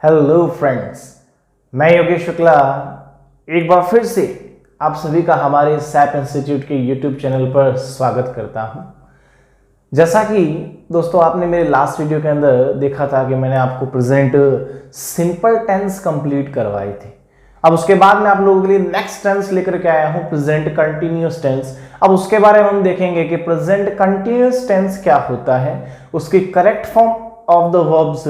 Hello friends, मैं योगेश शुक्ला एक बार फिर से आप सभी का हमारे सैप इंस्टीट्यूट के यूट्यूब चैनल पर स्वागत करता हूं। जैसा कि दोस्तों आपने मेरे लास्ट वीडियो के अंदर देखा था कि मैंने आपको प्रेजेंट सिंपल टेंस कंप्लीट करवाई थी। अब उसके बाद मैं आप लोगों के लिए नेक्स्ट टेंस लेकर के आया हूं, प्रेजेंट कंटिन्यूअस टेंस। अब उसके बारे में हम देखेंगे कि प्रेजेंट कंटिन्यूअस टेंस क्या होता है, उसकी correct form of the verbs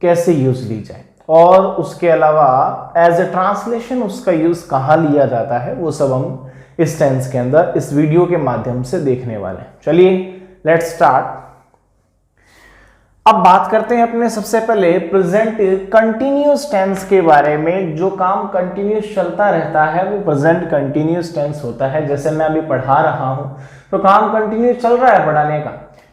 कैसे यूज ली जाए और उसके अलावा एज ए ट्रांसलेशन उसका यूज कहां लिया जाता है, वो सब हम इस टेंस के अंदर इस वीडियो के माध्यम से देखने वाले हैं। चलिए लेट्स स्टार्ट। अब बात करते हैं अपने सबसे पहले प्रेजेंट कंटिन्यूअस टेंस के बारे में। जो काम कंटिन्यूअस चलता रहता है वो प्रेजेंट कंटिन्यूअस टेंस होता है। जैसे मैं अभी पढ़ा रहा हूं तो काम कंटिन्यूअस चल रहा है पढ़ाने का,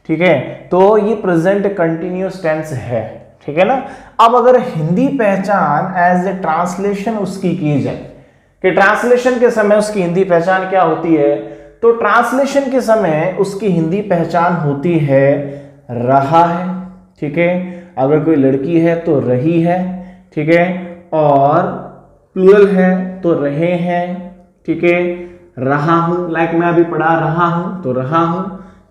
ठीक है, तो ये प्रेजेंट कंटिन्यूअस टेंस है, ठीक है ना। अब अगर हिंदी पहचान एज ए ट्रांसलेशन उसकी की जाए कि ट्रांसलेशन के समय उसकी हिंदी पहचान क्या होती है, तो ट्रांसलेशन के समय उसकी हिंदी पहचान होती है रहा है, ठीक है। अगर कोई लड़की है तो रही है, ठीक है, और प्लूरल है तो रहे हैं, ठीक है। रहा हूं, लाइक मैं अभी पढ़ा रहा हूं तो रहा हूं,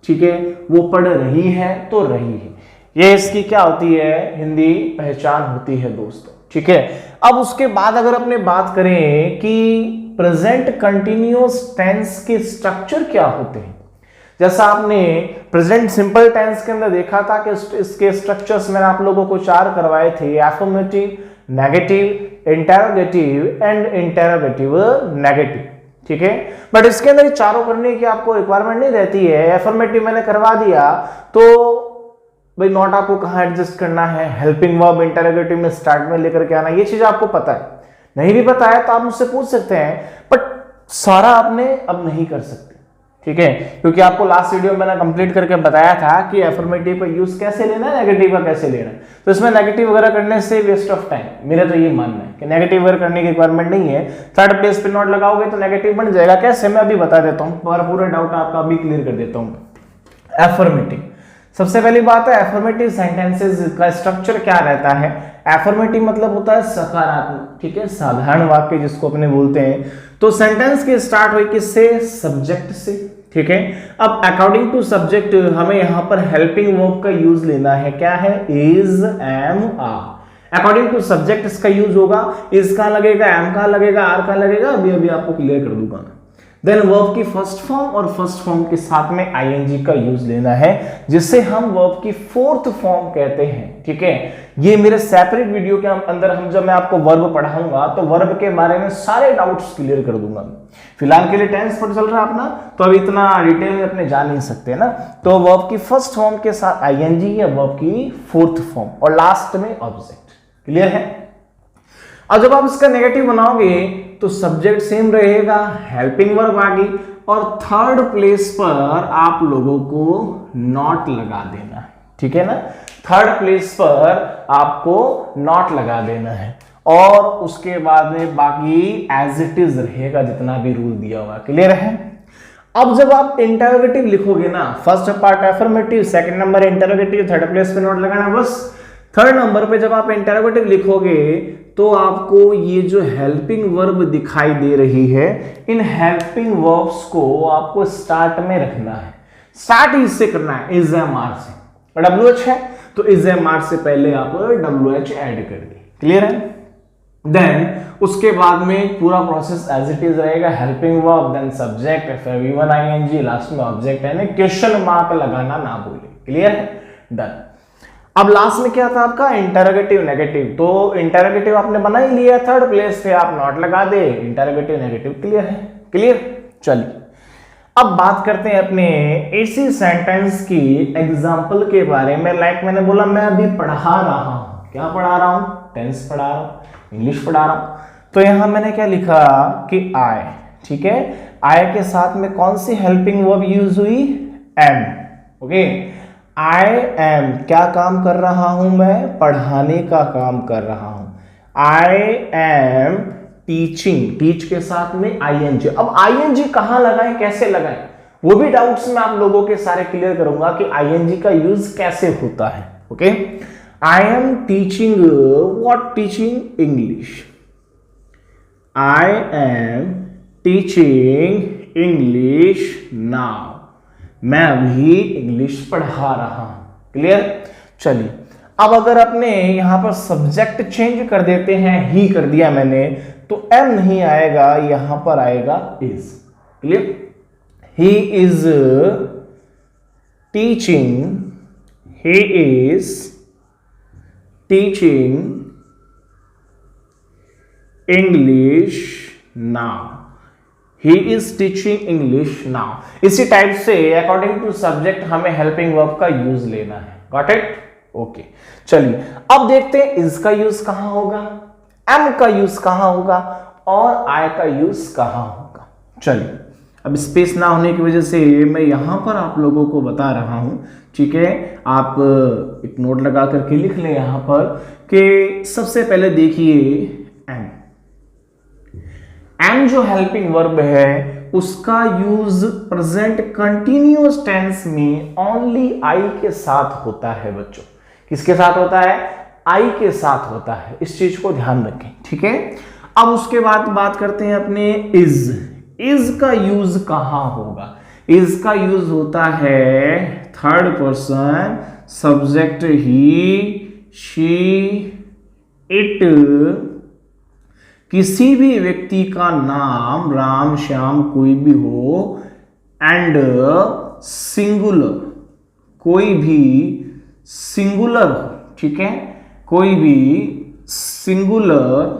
ठीक है। वो पढ़ रही है तो रही है। ये इसकी क्या होती है, हिंदी पहचान होती है दोस्तों, ठीक है। अब उसके बाद अगर अपने बात करें कि प्रेजेंट कंटिन्यूअस टेंस के स्ट्रक्चर क्या होते हैं, जैसा आपने प्रेजेंट सिंपल टेंस के अंदर देखा था कि इसके स्ट्रक्चर्स मैंने आप लोगों को 4 करवाए थे, affirmative, negative, interrogative and interrogative negative, ठीक है। बट इसके अंदर ये चारों करने की आपको रिक्वायरमेंट नहीं रहती है। एफर्मेटिव मैंने करवा दिया तो भाई नॉट आपको कहां एडजस्ट करना है, हेल्पिंग वर्ब इंटरोगेटिव में स्टार्ट में लेकर के आना, ये चीज आपको पता है। नहीं भी पता है तो आप मुझसे पूछ सकते हैं, बट सारा आपने अब नहीं कर सकते, ठीक है, क्योंकि आपको लास्ट वीडियो में मैंने कंप्लीट करके बताया था कि एफर्मेटिव का यूज कैसे लेना है, नेगेटिव का कैसे लेना है। तो इसमें नेगेटिव वगैरह करने से वेस्ट ऑफ टाइम, मेरा तो ये मानना है कि नेगेटिव वगैरह करने की रिक्वायरमेंट नहीं है। थर्ड प्लेस पे नॉट लगाओगे तो नेगेटिव बन जाएगा। कैसे, मैं अभी बता देता हूँ, पूरा डाउट आपका अभी क्लियर कर देता हूँ। एफर्मेटिव, सबसे पहली बात है एफर्मेटिव सेंटेंसेस का स्ट्रक्चर क्या रहता है। एफर्मेटिव मतलब होता है सकारात्मक, ठीक है, साधारण वाक्य जिसको अपने बोलते हैं। तो सेंटेंस की स्टार्ट हुई किससे, सब्जेक्ट से, ठीक है। अब अकॉर्डिंग टू सब्जेक्ट हमें यहां पर हेल्पिंग वर्ब का यूज लेना है। क्या है, is, am, are. According to subject इसका यूज होगा। इज का लगेगा, एम का लगेगा, आर का लगेगा, अभी आपको क्लियर कर दूंगा। देन वर्ब की फर्स्ट फॉर्म और फर्स्ट फॉर्म के साथ में आईएनजी का यूज लेना है, जिसे हम वर्ब की फोर्थ फॉर्म कहते हैं, ठीक है। ये मेरे सेपरेट वीडियो के अंदर हम जब मैं आपको वर्ब पढ़ाऊंगा तो वर्ब के बारे में सारे डाउट्स क्लियर कर दूंगा। फिलहाल के लिए टेंस पर चल रहा है अपना, तो अभी इतना डिटेल में अपने जा नहीं सकते ना। तो वर्ब की फर्स्ट फॉर्म के साथ आईएनजी या वर्ब की फोर्थ फॉर्म और लास्ट में ऑब्जेक्ट, क्लियर है। अब जब आप इसका नेगेटिव बनाओगे तो सब्जेक्ट सेम रहेगा, हेल्पिंग वर्ब आ गई और थर्ड प्लेस पर आप लोगों को नॉट लगा देना है, ठीक है ना। थर्ड प्लेस पर आपको नॉट लगा देना है और उसके बाद में बाकी एज इट इज रहेगा जितना भी रूल दिया हुआ, क्लियर है। अब जब आप इंटरोगेटिव लिखोगे ना, first part affirmative, second number interrogative, third place पे नॉट लगाना बस। थर्ड नंबर पे जब आप इंटरोगेटिव लिखोगे तो आपको ये जो हेल्पिंग वर्ब दिखाई दे रही है, इन हेल्पिंग वर्ब्स को आपको स्टार्ट में रखना है। स्टार्ट इससे करना है, इज एम आर से। डब्ल्यूएच है तो इज एम आर से पहले आप डब्ल्यूएच ऐड कर दी, क्लियर है। देन उसके बाद में पूरा प्रोसेस एज इट इज रहेगा, हेल्पिंग वर्ब, देन सब्जेक्ट, फिर V1 ING, लास्ट में ऑब्जेक्ट है, क्वेश्चन मार्क लगाना ना भूले, क्लियर है, डन। अब लास्ट में क्या था आपका, इंटरोगेटिव नेगेटिव। तो इंटरोगेटिव आपने बना ही लिया, थर्ड प्लेस पे आप नॉट लगा दे, इंटरोगेटिव नेगेटिव, क्लियर है, क्लियर। चलिए अब बात करते हैं अपने इसी सेंटेंस की एग्जांपल के बारे में। लाइक मैंने बोला मैं अभी पढ़ा रहा हूं, क्या पढ़ा रहा हूं, टेंस पढ़ा रहा हूं, इंग्लिश पढ़ा रहा हूं। तो यहां मैंने क्या लिखा कि आई, ठीक है, आई के साथ में कौन सी हेल्पिंग वर्ब यूज हुई, एम, ओके। आई एम, क्या काम कर रहा हूं मैं, पढ़ाने का काम कर रहा हूं। आई एम टीचिंग, टीच के साथ में आईएनजी। अब आईएनजी कहां लगाएं, कैसे लगाएं, वो भी डाउट्स में आप लोगों के सारे क्लियर करूंगा कि आईएनजी का यूज कैसे होता है, okay. I am teaching what teaching English. I am teaching English now. मैं अभी इंग्लिश पढ़ा रहा हूं. क्लियर? चलिए अब अगर अपने यहां पर सब्जेक्ट चेंज कर देते हैं, ही कर दिया मैंने, तो एम नहीं आएगा, यहां पर आएगा is. Clear? He is teaching, he is teaching English now. He is teaching English now. इसी टाइप से अकॉर्डिंग टू सब्जेक्ट हमें हेल्पिंग वर्ब का यूज लेना है. Got it? ओके. चलिए अब देखते हैं इज का यूज कहां होगा, एम का यूज कहां होगा और आई का यूज कहां होगा. चलिए अब स्पेस ना होने की वजह से मैं यहां पर आप लोगों को बता रहा हूं. ठीक है, आप एक नोट लगा करके लिख लें यहां पर कि सबसे पहले देखिए एम. एम जो हेल्पिंग वर्ब है उसका यूज प्रेजेंट कंटिन्यूअस टेंस में ओनली आई के साथ होता है बच्चों. किसके साथ होता है? आई के साथ होता है. इस चीज को ध्यान रखें. ठीक है, अब उसके बाद बात करते हैं अपने इज. इज का यूज कहां होगा? इज का यूज होता है third person subject he, she, it, किसी भी व्यक्ति का नाम, राम, श्याम, कोई भी हो, एंड सिंगुलर, कोई भी सिंगुलर हो. ठीक है, कोई भी सिंगुलर,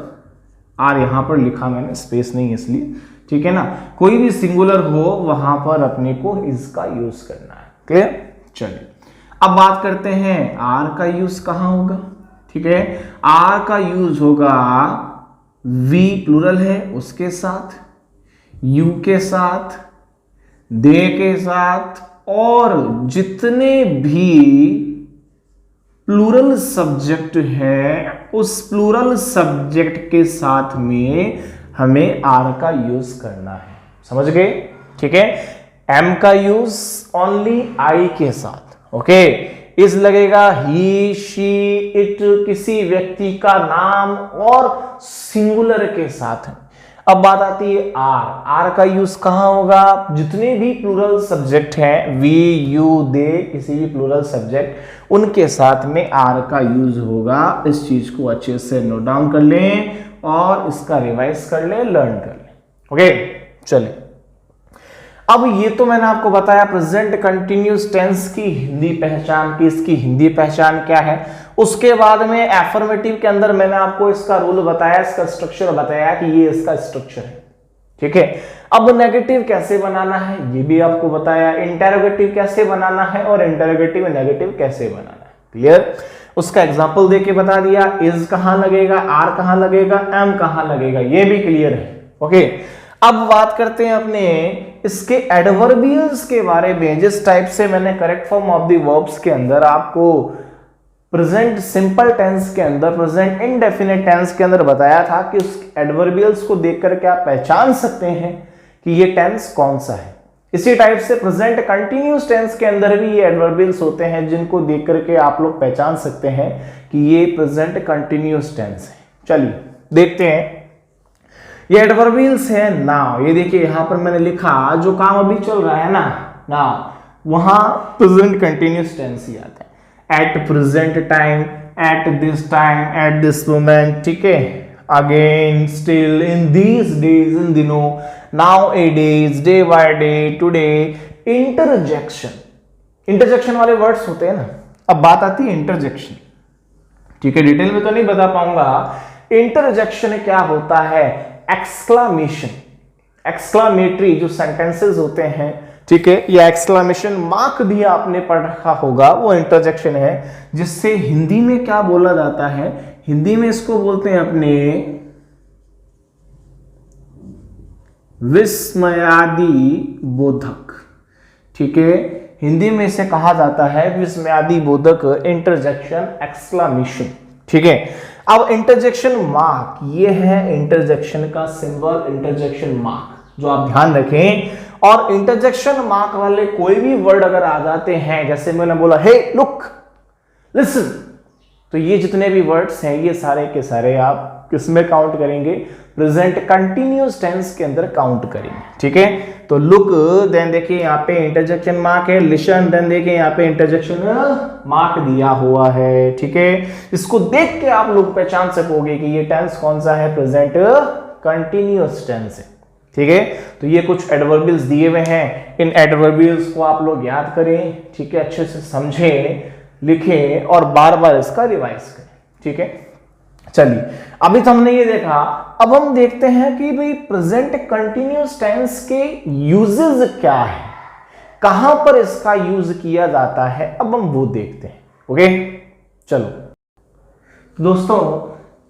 आर यहां पर लिखा मैंने, स्पेस नहीं है इसलिए. ठीक है ना, कोई भी सिंगुलर हो वहां पर अपने को इज का यूज करना है. क्लियर? चलिए अब बात करते हैं आर का यूज कहां होगा. ठीक है, आर का यूज होगा वी प्लूरल है उसके साथ, यू के साथ, दे के साथ, और जितने भी प्लूरल सब्जेक्ट है उस प्लूरल सब्जेक्ट के साथ में हमें आर का यूज करना है. समझ गए? ठीक है, एम का यूज ओनली आई के साथ. ओके, इज लगेगा ही, शी, इट, किसी व्यक्ति का नाम और सिंगुलर के साथ. अब बात आती है आर. आर का यूज कहां होगा? जितने भी प्लूरल सब्जेक्ट हैं, वी, यू, दे, किसी भी प्लूरल सब्जेक्ट, उनके साथ में आर का यूज होगा. इस चीज को अच्छे से नोट डाउन कर लें और इसका रिवाइज कर ले, लर्न कर ले. ओके, चलिए अब ये तो मैंने आपको बताया प्रेजेंट कंटिन्यूअस टेंस की हिंदी पहचान की, इसकी हिंदी पहचान क्या है. उसके बाद में एफर्मेटिव के अंदर मैंने आपको इसका रूल बताया, इसका स्ट्रक्चर बताया कि ये इसका स्ट्रक्चर है. ठीक है, अब नेगेटिव कैसे बनाना है ये भी आपको बताया, इंटेरोगेटिव कैसे बनाना है और इंटेरोगेटिव नेगेटिव कैसे बनाना है. क्लियर? उसका एग्जाम्पल देके बता दिया. इज कहां लगेगा, आर कहां लगेगा, एम कहां लगेगा, ये भी क्लियर है. ओके, अब बात करते हैं अपने इसके एडवर्बियल्स के बारे में. जिस टाइप से मैंने correct form of the verbs के अंदर आपको प्रेजेंट सिंपल टेंस के अंदर, प्रेजेंट इंडेफिनिट टेंस के अंदर बताया था कि उस एडवर्बियल्स को देख करके आप पहचान सकते हैं कि ये टेंस कौन सा है. इसी टाइप से प्रेजेंट कंटिन्यूअस टेंस के अंदर भी ये एडवर्बियल्स होते हैं जिनको देख करके आप लोग पहचान सकते हैं कि ये प्रेजेंट कंटिन्यूअस टेंस है. चलिए देखते हैं. ये एडवर्बियल्स है नाउ. ये देखिए यहां पर मैंने लिखा जो काम अभी चल रहा है ना, नाउ, वहां प्रेजेंट कंटिन्यूअस टेंस ही आता है. At present time, at this time, at this moment. ठीक है, again, still, in these days, इन दिनों, nowadays, day by day, today. Interjection, interjection वाले वर्ड्स होते हैं ना. अब बात आती है इंटरजेक्शन. ठीक है, डिटेल में तो नहीं बता पाऊंगा. इंटरजेक्शन क्या होता है? एक्सक्लामेशन, एक्सक्लामेटरी जो सेंटेंसेस होते हैं, ठीक है, या एक्सक्लामेशन मार्क भी आपने पढ़ रखा होगा, वो इंटरजेक्शन है. जिससे हिंदी में क्या बोला जाता है? हिंदी में इसको बोलते हैं अपने विस्मयादि बोधक. ठीक है, हिंदी में इसे कहा जाता है विस्मयादि बोधक, इंटरजेक्शन, एक्सक्लामेशन. ठीक है, अब इंटरजेक्शन मार्क, ये है इंटरजेक्शन का सिंबल, इंटरजेक्शन मार्क, जो आप ध्यान रखें. और इंटरजेक्शन मार्क वाले कोई भी वर्ड अगर आ जाते हैं, जैसे मैंने बोला हे लुक, लिसन, तो ये जितने भी वर्ड्स हैं ये सारे के सारे आप किसमें काउंट करेंगे, प्रेजेंट कंटिन्यूअस टेंस के अंदर काउंट करेंगे। ठीक है, तो लुक, देन देखिए यहाँ पे इंटरजेक्शन मार्क है, लिसन, देन देखिए यहाँ पे इंटरजेक्शन मार्क दिया हुआ है। ठीक है, इसको देख के आप लोग पहचान सकोगे कि ये टेंस कौन सा है, प्रेजेंट कंटिन्यूअस टेंस है। ठीक है, तो ये कुछ एडवर्बियल्स दिए हुए हैं, इन एडवर्बियल्स को आप लोग याद करें। ठीक है, अच्छे से समझें, लिखें और बार बार इसका रिवाइज करें। ठीक है, चलिए अभी तो हमने ये देखा, अब हम देखते हैं कि भाई प्रेजेंट कंटिन्यूअस टेंस के यूजेस क्या है, कहां पर इसका यूज किया जाता है, अब हम वो देखते हैं। ओके, चलो दोस्तों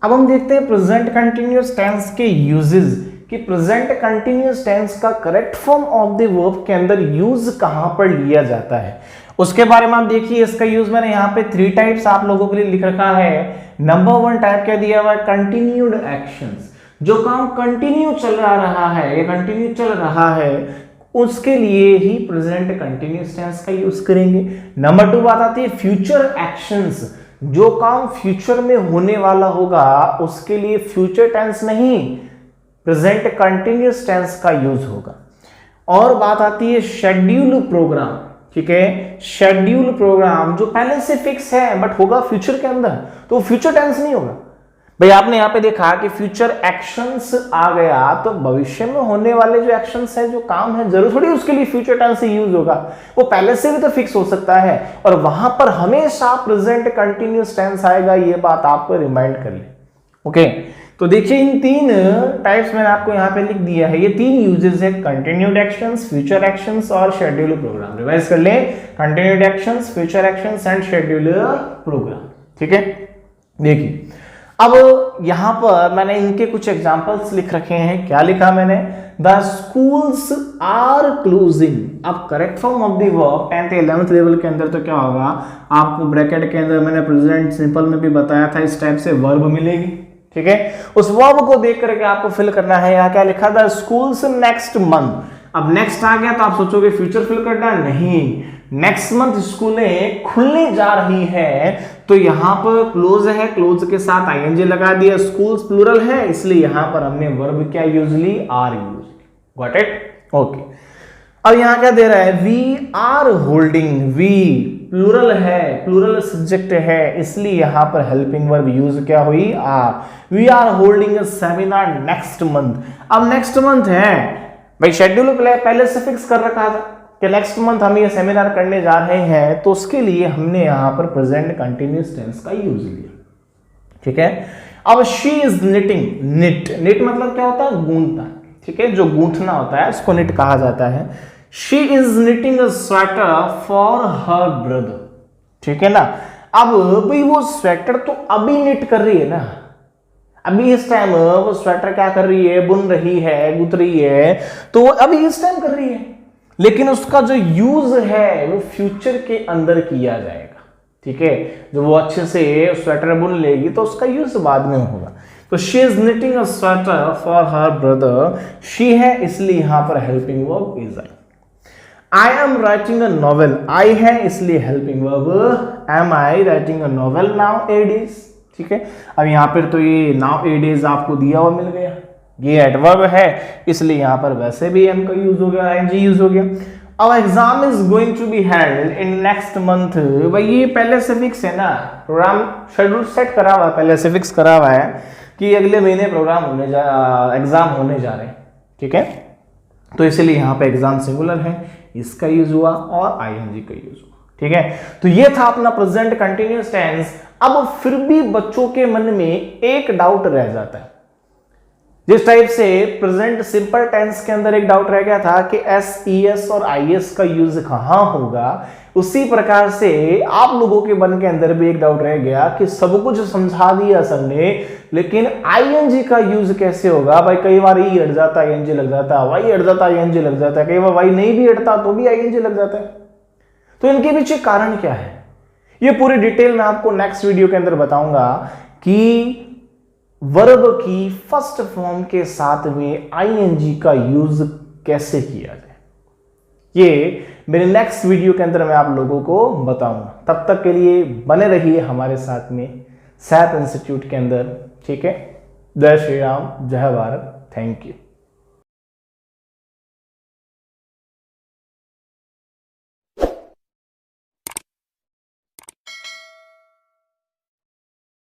अब हम देखते हैं प्रेजेंट कंटिन्यूअस टेंस के यूजेस, कि प्रेजेंट कंटिन्यूअस टेंस का correct form of the verb के अंदर यूज कहां पर लिया जाता है, उसके बारे में आप देखिए। इसका यूज मैंने यहाँ पे 3 टाइप्स आप लोगों के लिए लिख रखा है। नंबर 1 टाइप क्या दिया हुआ है, कंटिन्यूड एक्शंस, जो काम कंटिन्यू चल रहा है, ये कंटिन्यू चल रहा है, उसके लिए ही प्रेजेंट कंटिन्यूअस टेंस का यूज करेंगे। नंबर 2 बात आती है फ्यूचर एक्शंस, जो काम फ्यूचर में होने वाला होगा उसके लिए फ्यूचर टेंस नहीं, प्रेजेंट कंटिन्यूअस टेंस का यूज होगा। और बात आती है शेड्यूल प्रोग्राम। ठीक है, शेड्यूल प्रोग्राम जो पहले से फिक्स है बट होगा फ्यूचर के अंदर, तो फ्यूचर टेंस नहीं होगा। भाई आपने यहां पे देखा कि फ्यूचर एक्शंस आ गया, तो भविष्य में होने वाले जो एक्शंस है, जो काम है, जरूर थोड़ी उसके लिए फ्यूचर टेंस ही यूज होगा, वो पहले से भी तो फिक्स हो सकता है, और वहां पर हमेशा प्रेजेंट कंटिन्यूअस टेंस आएगा, ये बात आपको रिमाइंड कर ले। ओके, तो देखिए इन 3 टाइप्स मैंने आपको यहाँ पे लिख दिया है, ये 3 यूजेस है, कंटिन्यूड एक्शंस, फ्यूचर एक्शंस और शेड्यूल प्रोग्राम। रिवाइज कर लें, continued actions, future actions and schedule programme. ठीक है, देखिए अब यहां पर मैंने इनके कुछ एग्जांपल्स लिख रखे हैं। क्या लिखा मैंने, द स्कूल्स आर क्लोजिंग। अब correct form of the verb 10th 11th level के अंदर तो क्या होगा, आपको ब्रैकेट के अंदर मैंने प्रेजेंट सिंपल में भी बताया था, इस टाइप से वर्ब मिलेगी। ठीक है, उस वर्ब को देख करके आपको फिल करना है। यहाँ क्या लिखा था, स्कूल्स नेक्स्ट मंथ। अब नेक्स्ट आ गया तो आप सोचोगे फ्यूचर फिल करना है, नहीं, नेक्स्ट मंथ स्कूलें खुलने जा रही है, तो यहां पर क्लोज है, क्लोज के साथ आईएनजी लगा दिया, स्कूल्स प्लूरल है, इसलिए यहां पर हमने वर्ब क्या यूज ली, are use. Got it, okay. अब यहां क्या दे रहा है, we are holding, we plural है, प्लूरल सब्जेक्ट है, इसलिए यहां पर हेल्पिंग वर्ब यूज क्या हुई, are. We are holding a seminar next month. अब नेक्स्ट मंथ है, भाई शेड्यूल पहले से फिक्स कर रखा था कि नेक्स्ट मंथ हम ये सेमिनार करने जा रहे हैं, तो उसके लिए हमने यहां पर प्रेजेंट कंटिन्यूअस टेंस का यूज लिया। ठीक है, अब she is knitting, knit, knit मतलब क्या होता है, गूंथना। ठीक है, जो गूंथना होता है उसको निट कहा जाता है। She is knitting a sweater for her brother. ठीक है ना, अब भाई वो स्वेटर तो अभी निट कर रही है ना, अभी इस टाइम वो स्वेटर क्या कर रही है, बुन रही है, गुथ रही है, तो वो अभी इस टाइम कर रही है, लेकिन उसका जो यूज है वो फ्यूचर के अंदर किया जाएगा। ठीक है, जब वो अच्छे से स्वेटर बुन लेगी तो उसका यूज बाद में होगा। तो she is knitting a sweater for her brother, she है इसलिए यहां पर helping verb is I. I am writing a novel, I है इसलिए helping verb am I writing a novel nowadays. ठीक है, अब यहां पर तो ये नाउ ए डेज आपको दिया हुआ मिल गया, ये एडवर्ब है इसलिए यहां पर वैसे भी एम का यूज हो गया, आईएनजी यूज हो गया। अब exam is going to be held in next month, भाई ये पहले से फिक्स है ना, प्रोग्राम शेड्यूल सेट करा हुआ है, पहले से फिक्स करा हुआ है कि अगले महीने प्रोग्राम एग्जाम होने जा रहे हैं। ठीक है, तो इसलिए यहां पे एग्जाम सिंगुलर है, इसका यूज हुआ और आईएनजी का यूज हुआ। ठीक है, तो ये था अपना प्रेजेंट कंटिन्यूअस टेंस। अब फिर भी बच्चों के मन में एक डाउट रह जाता है, जिस टाइप से प्रेजेंट सिंपल टेंस के अंदर एक डाउट रह गया था कि एस, ई एस और आई एस का यूज कहां होगा, उसी प्रकार से आप लोगों के मन के अंदर भी एक डाउट रह गया कि सब कुछ समझा दिया सर ने, लेकिन आईएनजी का यूज कैसे होगा। भाई कई बार ई अड़ जाता है आईएनजी लग जाता है, वाई अड़ जाता है आईएनजी लग जाता है, कई बार वाई नहीं भी अड़ता तो भी आईएनजी लग जाता है। तो इनके पीछे कारण क्या है, ये पूरी डिटेल में आपको नेक्स्ट वीडियो के अंदर बताऊंगा कि वर्ब की फर्स्ट फॉर्म के साथ में आईएनजी का यूज कैसे किया जाए। ये मेरे नेक्स्ट वीडियो के अंदर मैं आप लोगों को बताऊंगा। तब तक के लिए बने रहिए हमारे साथ में सैप इंस्टीट्यूट के अंदर। ठीक है, जय श्री राम, जय भारत, थैंक यू।